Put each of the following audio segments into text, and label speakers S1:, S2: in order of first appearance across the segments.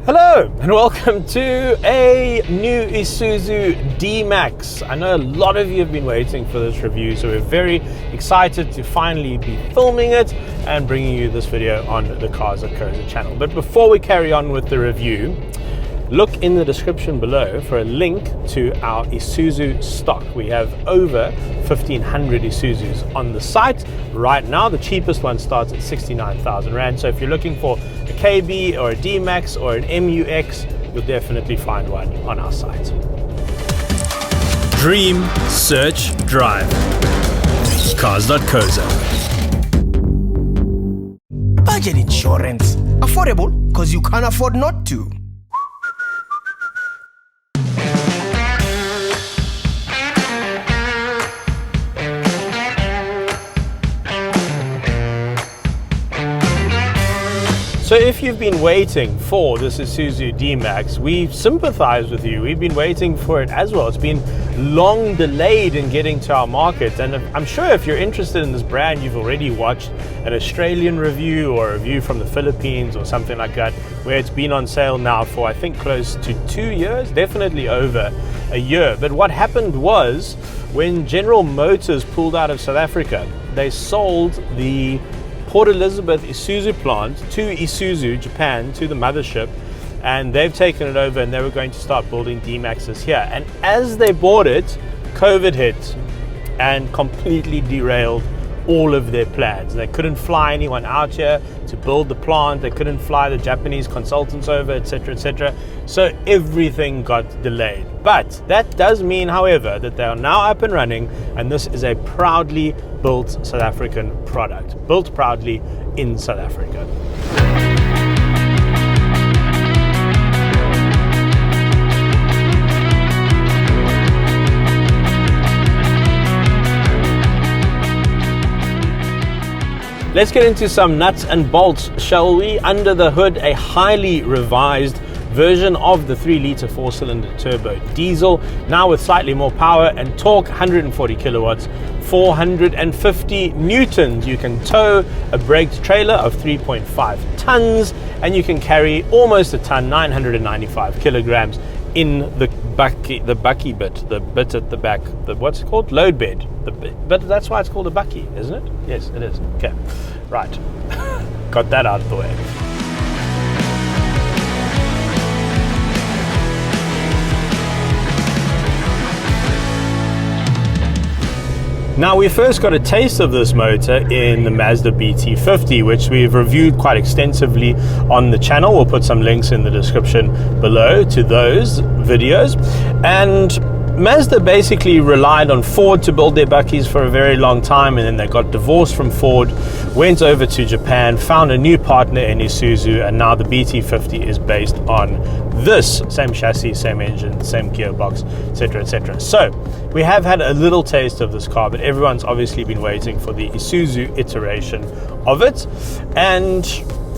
S1: Hello and welcome to a new Isuzu D-Max. I know a lot of you have been waiting for this review, so we're very excited to finally be filming it and bringing you this video on the Cars.co.za channel. But before we carry on with the review, look in the description below for a link to our Isuzu stock. We have over 1,500 Isuzus on the site. Right now, the cheapest one starts at 69,000 Rand. So if you're looking for a KB or a D-Max or an MUX, you'll definitely find one on our site.
S2: Dream, search, drive. Cars.co.za.
S3: Budget insurance. Affordable because you can't afford not to.
S1: So if you've been waiting for this Isuzu D-Max, we sympathize with you. We've been waiting for it as well. It's been long delayed in getting to our market. And I'm sure if you're interested in this brand, you've already watched an Australian review or a review from the Philippines or something like that, where it's been on sale now for, I think, close to 2 years, definitely over a year. But what happened was when General Motors pulled out of South Africa, they sold the Port Elizabeth Isuzu plant to Isuzu Japan, to the mothership, and they've taken it over and they were going to start building D-Maxes here. And as they bought it, COVID hit and completely derailed all of their plans. They couldn't fly anyone out here to build the plant, they couldn't fly the Japanese consultants over, etc., etc. So everything got delayed. But that does mean, however, that they are now up and running, and this is a proudly built South African product, built proudly in South Africa. Let's get into some nuts and bolts, shall we? Under the hood, a highly revised version of the 3-litre 4-cylinder turbo diesel, now with slightly more power and torque, 140 kilowatts, 450 newtons. You can tow a braked trailer of 3.5 tons, and you can carry almost a ton, 995 kilograms, in the Bakkie bit, the bit at the back, what's it called? Load bed. But that's why it's called a Bakkie, isn't it? Yes, it is. Okay, right. Got that out of the way. Now, we first got a taste of this motor in the Mazda BT50, which we've reviewed quite extensively on the channel. We'll put some links in the description below to those videos. And Mazda basically relied on Ford to build their Bakkies for a very long time, and then they got divorced from Ford, went over to Japan, found a new partner in Isuzu, and now the BT50 is based on this same chassis, same engine, same gearbox, etc., etc. So we have had a little taste of this car, but everyone's obviously been waiting for the Isuzu iteration of it. And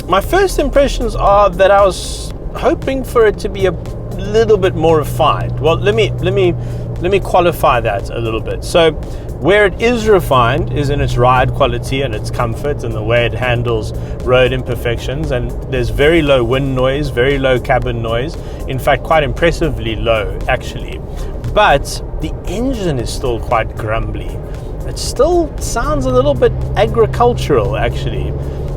S1: my first impressions are that I was hoping for it to be a little bit more refined. Well, let me qualify that a little bit. So where it is refined is in its ride quality and its comfort and the way it handles road imperfections, and there's very low wind noise, very low cabin noise, in fact quite impressively low actually. But the engine is still quite grumbly. It still sounds a little bit agricultural actually.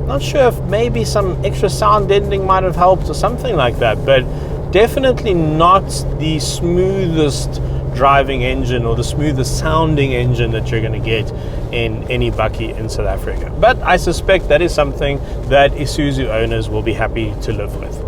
S1: Not sure if maybe some extra sound deadening might have helped or something like that, but definitely not the smoothest driving engine or the smoothest sounding engine that you're going to get in any Bakkie in South Africa. But I suspect that is something that Isuzu owners will be happy to live with.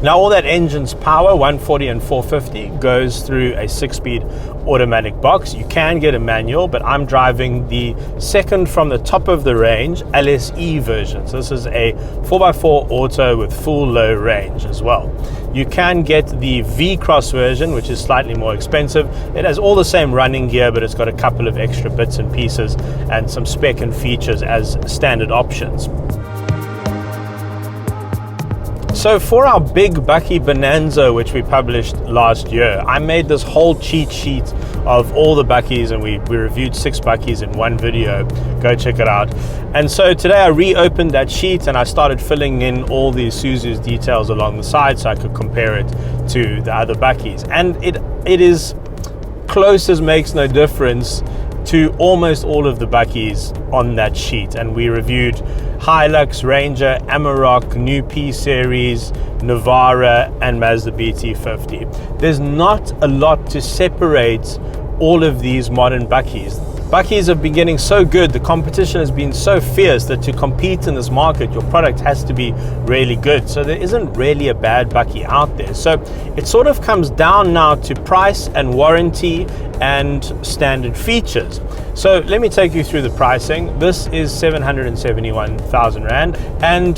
S1: Now, all that engine's power, 140 and 450, goes through a 6-speed automatic box. You can get a manual, but I'm driving the second from the top of the range LSE version. So this is a 4x4 auto with full low range as well. You can get the V-Cross version, which is slightly more expensive. It has all the same running gear, but it's got a couple of extra bits and pieces and some spec and features as standard options. So for our big Bakkie Bonanza, which we published last year, I made this whole cheat sheet of all the Bakkies, and we reviewed 6 Bakkies in one video. Go check it out. And so today I reopened that sheet and I started filling in all the Isuzu's details along the side so I could compare it to the other Bakkies. And it is close as makes no difference to almost all of the Bakkies on that sheet. And we reviewed Hilux, Ranger, Amarok, new P Series, Navara, and Mazda BT50. There's not a lot to separate all of these modern Bakkies. Bakkies have been getting so good, the competition has been so fierce that to compete in this market, your product has to be really good. So there isn't really a bad Bakkie out there. So it sort of comes down now to price and warranty and standard features. So let me take you through the pricing. This is 771,000 Rand, and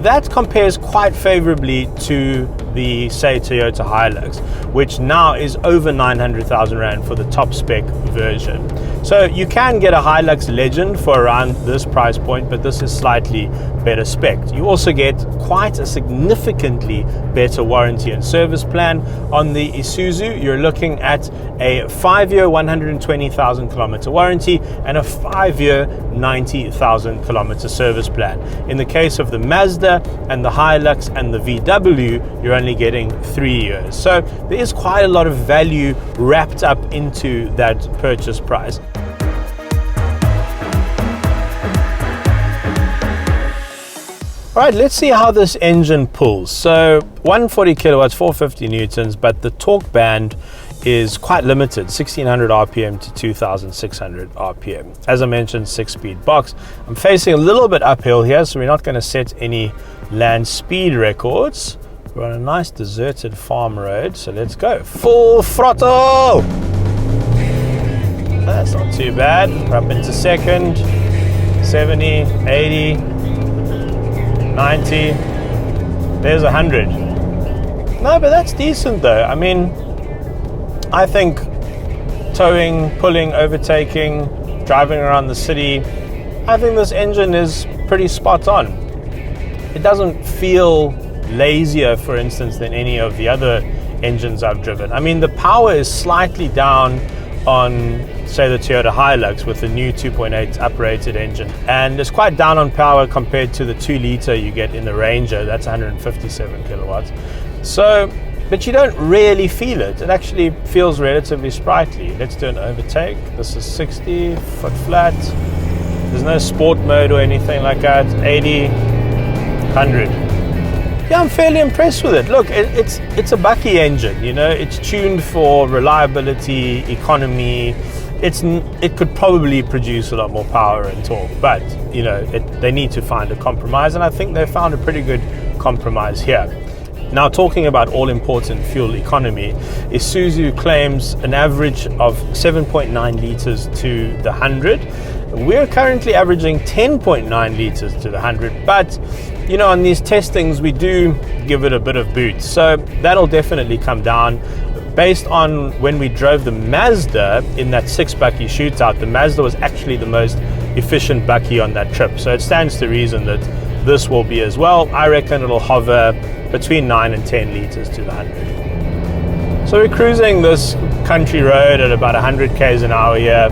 S1: that compares quite favorably to the, say, Toyota Hilux, which now is over 900,000 Rand for the top spec version. So you can get a Hilux Legend for around this price point, but this is slightly better spec. You also get quite a significantly better warranty and service plan. On the Isuzu, you're looking at a 5-year 120,000 kilometer warranty and a 5-year 90,000 kilometer service plan. In the case of the Mazda and the Hilux and the VW, you're only getting 3 years. So there is quite a lot of value wrapped up into that purchase price. All right, let's see how this engine pulls. So 140 kilowatts, 450 newtons, but the torque band is quite limited, 1600 RPM to 2600 RPM. As I mentioned, 6-speed box. I'm facing a little bit uphill here, so we're not going to set any land speed records. We're on a nice deserted farm road, so let's go. Full throttle! That's not too bad. We're up into second, 70, 80, 90, there's 100. No, but that's decent though. I mean, I think towing, pulling, overtaking, driving around the city, I think this engine is pretty spot on. It doesn't feel lazier, for instance, than any of the other engines I've driven. I mean, the power is slightly down on, say, the Toyota Hilux with the new 2.8 uprated engine, and it's quite down on power compared to the 2-liter you get in the Ranger. That's 157 kilowatts. So, but you don't really feel it. It actually feels relatively sprightly. Let's do an overtake. This is 60, foot flat. There's no sport mode or anything like that. 80, 100. Yeah, I'm fairly impressed with it. Look, it's a Bakkie engine, you know. It's tuned for reliability, economy. It could probably produce a lot more power and torque, but you know, they need to find a compromise, and I think they found a pretty good compromise here. Now, talking about all-important fuel economy, Isuzu claims an average of 7.9 liters to the 100. We're currently averaging 10.9 liters to the 100, but you know, on these testings we do give it a bit of boot, so that'll definitely come down. Based on when we drove the Mazda in that 6 Bakkie shootout, the Mazda was actually the most efficient Bakkie on that trip, so it stands to reason that this will be as well. I reckon it'll hover between 9 and 10 liters to the 100. So we're cruising this country road at about 100 k's an hour here.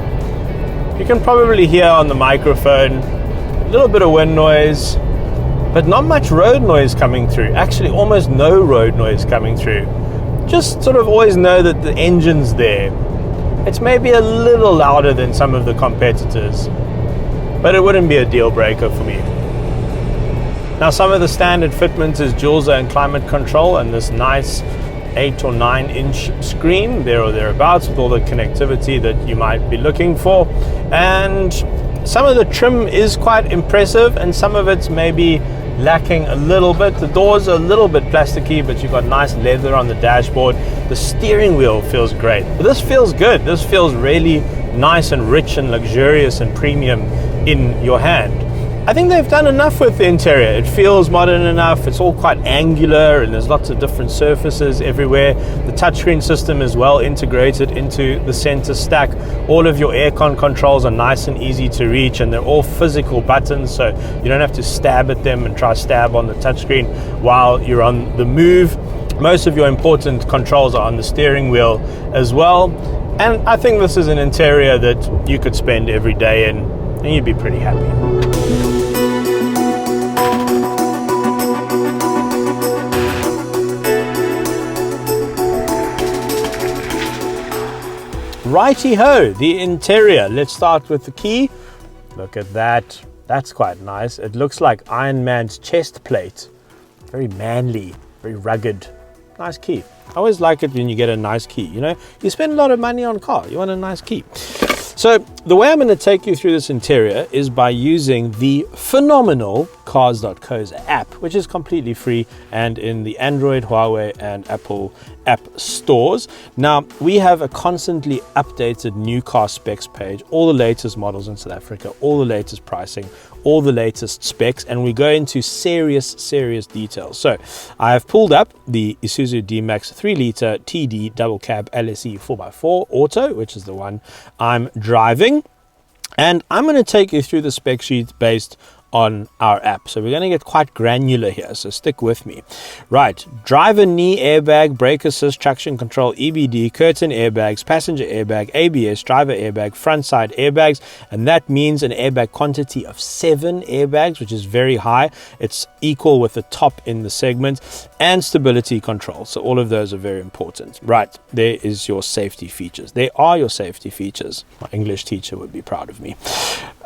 S1: You can probably hear on the microphone a little bit of wind noise, but not much road noise coming through. Actually, almost no road noise coming through. Just sort of always know that the engine's there. It's maybe a little louder than some of the competitors, but it wouldn't be a deal breaker for me. Now, some of the standard fitments is dual zone climate control and this nice 8 or 9 inch screen, there or thereabouts, with all the connectivity that you might be looking for. And some of the trim is quite impressive, and some of it's maybe lacking a little bit. The doors are a little bit plasticky, but you've got nice leather on the dashboard. The steering wheel feels great. But this feels good. This feels really nice and rich and luxurious and premium in your hand. I think they've done enough with the interior. It feels modern enough. It's all quite angular and there's lots of different surfaces everywhere. The touchscreen system is well integrated into the center stack. All of your aircon controls are nice and easy to reach, and they're all physical buttons, so you don't have to stab at them and try stab on the touchscreen while you're on the move. Most of your important controls are on the steering wheel as well. And I think this is an interior that you could spend every day in and you'd be pretty happy. Righty-ho, the interior. Let's start with the key. Look at that. That's quite nice. It looks like Iron Man's chest plate. Very manly, very rugged. Nice key. I always like it when you get a nice key. You know, you spend a lot of money on a car. You want a nice key. So the way I'm going to take you through this interior is by using the phenomenal Cars.co.za app, which is completely free and in the Android, Huawei and Apple app stores. Now, we have a constantly updated new car specs page, all the latest models in South Africa, all the latest pricing, all the latest specs, and we go into serious details. So I have pulled up the Isuzu D-Max 3-litre TD double cab LSE 4x4 Auto, which is the one I'm driving, and I'm going to take you through the spec sheet based on our app. So we're going to get quite granular here, so stick with me. Right, driver knee airbag, brake assist, traction control, EBD, curtain airbags, passenger airbag, ABS, driver airbag, front side airbags, and that means an airbag quantity of 7 airbags, which is very high. It's equal with the top in the segment, and stability control. So all of those are very important. Right, there is your safety features. They are your safety features. My English teacher would be proud of me.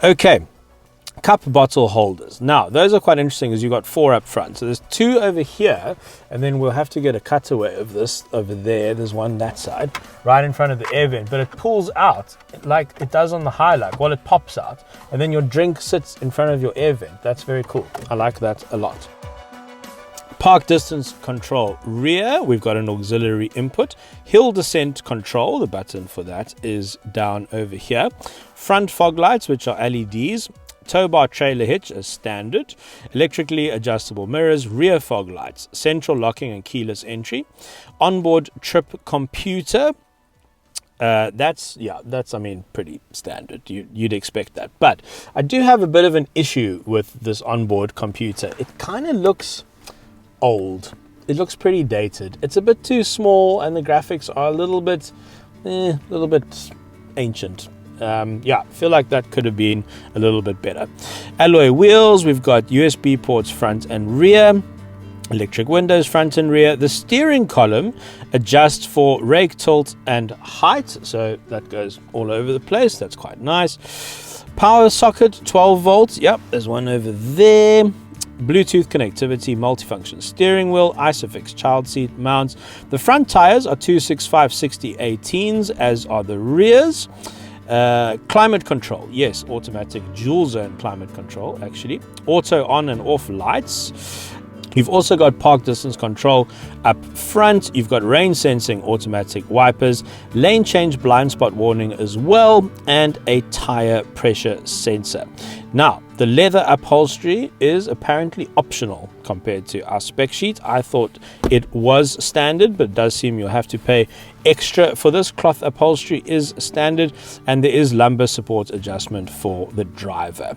S1: Okay. Cup bottle holders. Now, those are quite interesting as you've got 4 up front. So there's 2 over here, and then we'll have to get a cutaway of this over there. There's one that side, right in front of the air vent, but it pulls out like it does on the Hilux. Well, it pops out, and then your drink sits in front of your air vent. That's very cool. I like that a lot. Park distance control rear, we've got an auxiliary input. Hill descent control, the button for that is down over here. Front fog lights, which are LEDs. Tow bar trailer hitch as standard, electrically adjustable mirrors, rear fog lights, central locking and keyless entry, onboard trip computer. That's I mean, pretty standard. You'd expect that. But I do have a bit of an issue with this onboard computer. It kind of looks old. It looks pretty dated. It's a bit too small, and the graphics are a little bit ancient. I feel like that could have been a little bit better. Alloy wheels, we've got USB ports front and rear, electric windows front and rear. The steering column adjusts for rake tilt and height, so that goes all over the place. That's quite nice. Power socket, 12 volts. Yep, there's one over there. Bluetooth connectivity, multifunction steering wheel, ISOFIX child seat mounts. The front tires are 265/60 18s, as are the rears. Climate control, yes, automatic dual zone climate control, actually. Auto on and off lights. You've also got park distance control up front. You've got rain sensing automatic wipers, lane change blind spot warning as well, and a tire pressure sensor. Now, the leather upholstery is apparently optional compared to our spec sheet. I thought it was standard, but it does seem you'll have to pay extra for this. Cloth upholstery is standard, and there is lumbar support adjustment for the driver.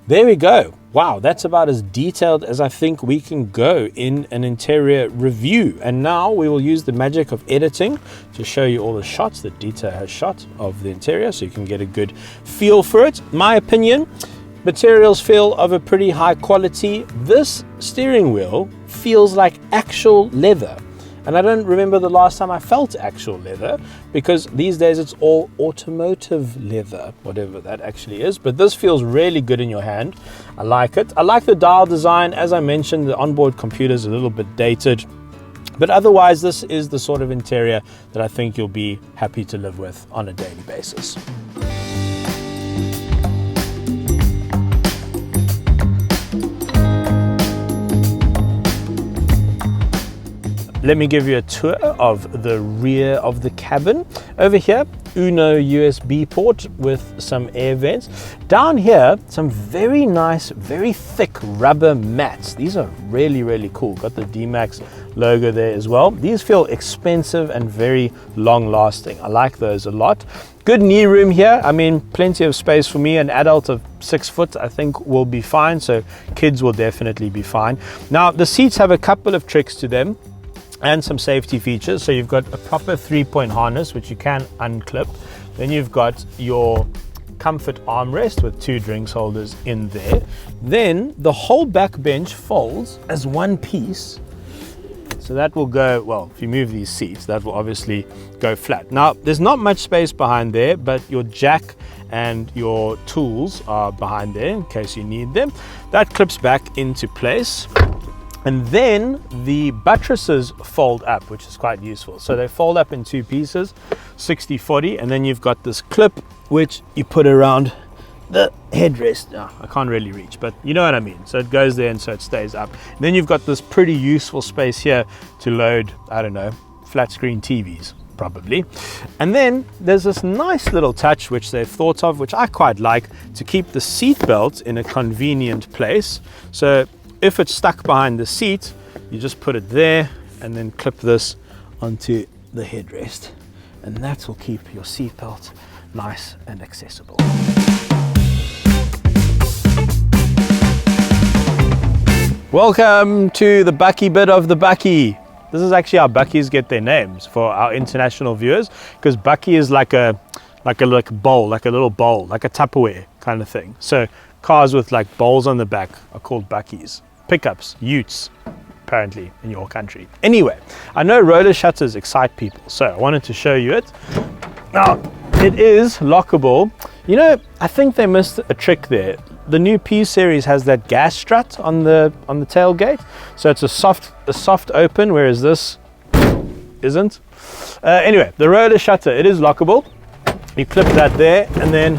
S1: There we go. Wow, that's about as detailed as I think we can go in an interior review. And now we will use the magic of editing to show you all the shots that Dieter has shot of the interior, so you can get a good feel for it. My opinion, materials feel of a pretty high quality. This steering wheel feels like actual leather. And I don't remember the last time I felt actual leather, because these days it's all automotive leather, whatever that actually is. But this feels really good in your hand. I like it. I like the dial design. As I mentioned, the onboard computer is a little bit dated. But otherwise, this is the sort of interior that I think you'll be happy to live with on a daily basis. let me give you a tour of the rear of the cabin. Over here, Uno USB port with some air vents. Down here, some very nice, very thick rubber mats. These are really, really cool. Got the D-Max logo there as well. These feel expensive and very long lasting. I like those a lot. Good knee room here. I mean, plenty of space for me. An adult of 6 foot, I think, will be fine. So kids will definitely be fine. Now, the seats have a couple of tricks to them and some safety features. So you've got a proper 3-point harness, which you can unclip. Then you've got your comfort armrest with 2 drinks holders in there. Then the whole back bench folds as one piece. So that will go, well, if you move these seats, that will obviously go flat. Now, there's not much space behind there, but your jack and your tools are behind there in case you need them. That clips back into place. And then the buttresses fold up, which is quite useful. So they fold up in 2 pieces, 60-40, and then you've got this clip, which you put around the headrest. Oh, I can't really reach, but you know what I mean. So it goes there and so it stays up. And then you've got this pretty useful space here to load, I don't know, flat screen TVs, probably. And then there's this nice little touch which they've thought of, which I quite like, to keep the seat belt in a convenient place. So if it's stuck behind the seat, you just put it there and then clip this onto the headrest. And that will keep your seat belt nice and accessible. Welcome to the Bakkie bit of the Bakkie. This is actually how Bakkies get their names for our international viewers, because Bakkie is like a bowl, like a little bowl, like a Tupperware kind of thing. So cars with like bowls on the back are called Bakkies. Pickups, utes, apparently in your country. Anyway, I know roller shutters excite people, so I wanted to show you it. Now, it is lockable. You know, I think they missed a trick there. The new P series has that gas strut on the tailgate, so it's a soft open, whereas this isn't. Anyway, the roller shutter, it is lockable. You clip that there, and then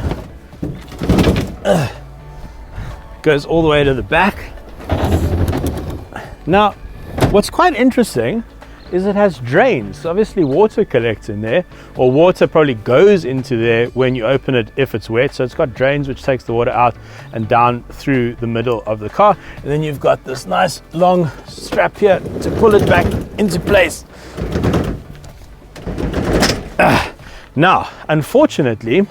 S1: goes all the way to the back. Now, what's quite interesting is it has drains. Obviously water collects in there, or water probably goes into there when you open it if it's wet. So it's got drains which takes the water out and down through the middle of the car. And then you've got this nice long strap here to pull it back into place. Now, unfortunately,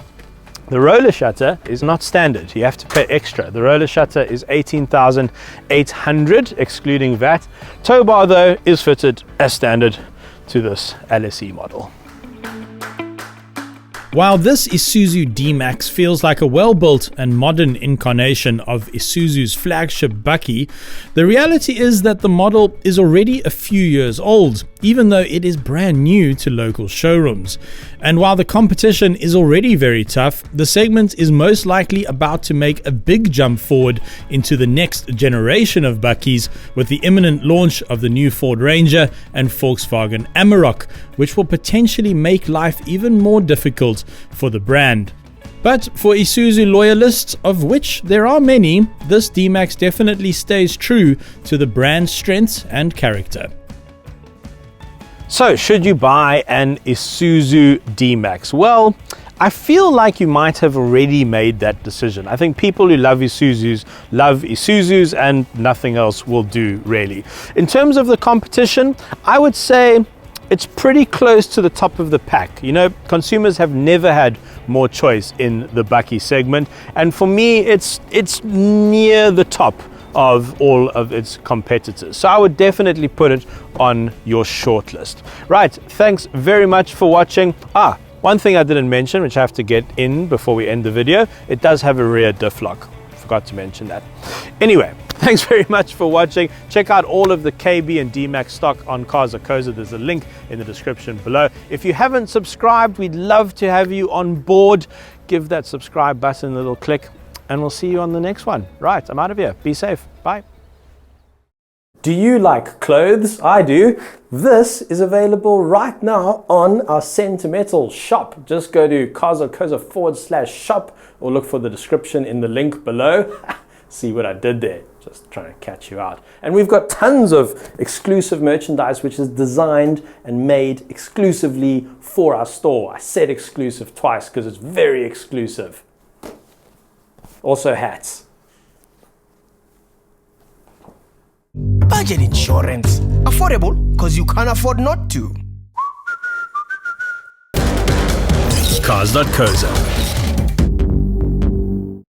S1: the roller shutter is not standard. You have to pay extra. The roller shutter is 18,800 excluding VAT. Tow bar though is fitted as standard to this LSE model.
S2: While this Isuzu D-Max feels like a well-built and modern incarnation of Isuzu's flagship Bakkie, the reality is that the model is already a few years old, even though it is brand new to local showrooms. And while the competition is already very tough, the segment is most likely about to make a big jump forward into the next generation of Bakkies with the imminent launch of the new Ford Ranger and Volkswagen Amarok, which will potentially make life even more difficult for the brand. But for Isuzu loyalists, of which there are many, this D-Max definitely stays true to the brand's strengths and character.
S1: So, should you buy an Isuzu D-Max? Well, I feel like you might have already made that decision. I think people who love Isuzus and nothing else will do, really. In terms of the competition, I would say it's pretty close to the top of the pack. You know, consumers have never had more choice in the Bakkie segment, and for me, it's near the top of all of its competitors. So I would definitely put it on your shortlist. Right, thanks very much for watching. One thing I didn't mention, which I have to get in before we end the video, it does have a rear diff lock. Forgot to mention that. Anyway, thanks very much for watching. Check out all of the KB and D-Max stock on Cars.co.za. There's a link in the description below. If you haven't subscribed, we'd love to have you on board. Give that subscribe button a little click, and we'll see you on the next one. Right, I'm out of here. Be safe. Bye. Do you like clothes? I do. This is available right now on our SentiMETAL shop. Just go to Cars.co.za/shop or look for the description in the link below. See what I did there. Just trying to catch you out. And we've got tons of exclusive merchandise which is designed and made exclusively for our store. I said exclusive twice because it's very exclusive. Also hats.
S3: Budget insurance. Affordable because you can't afford not to.
S2: Cars.co.za.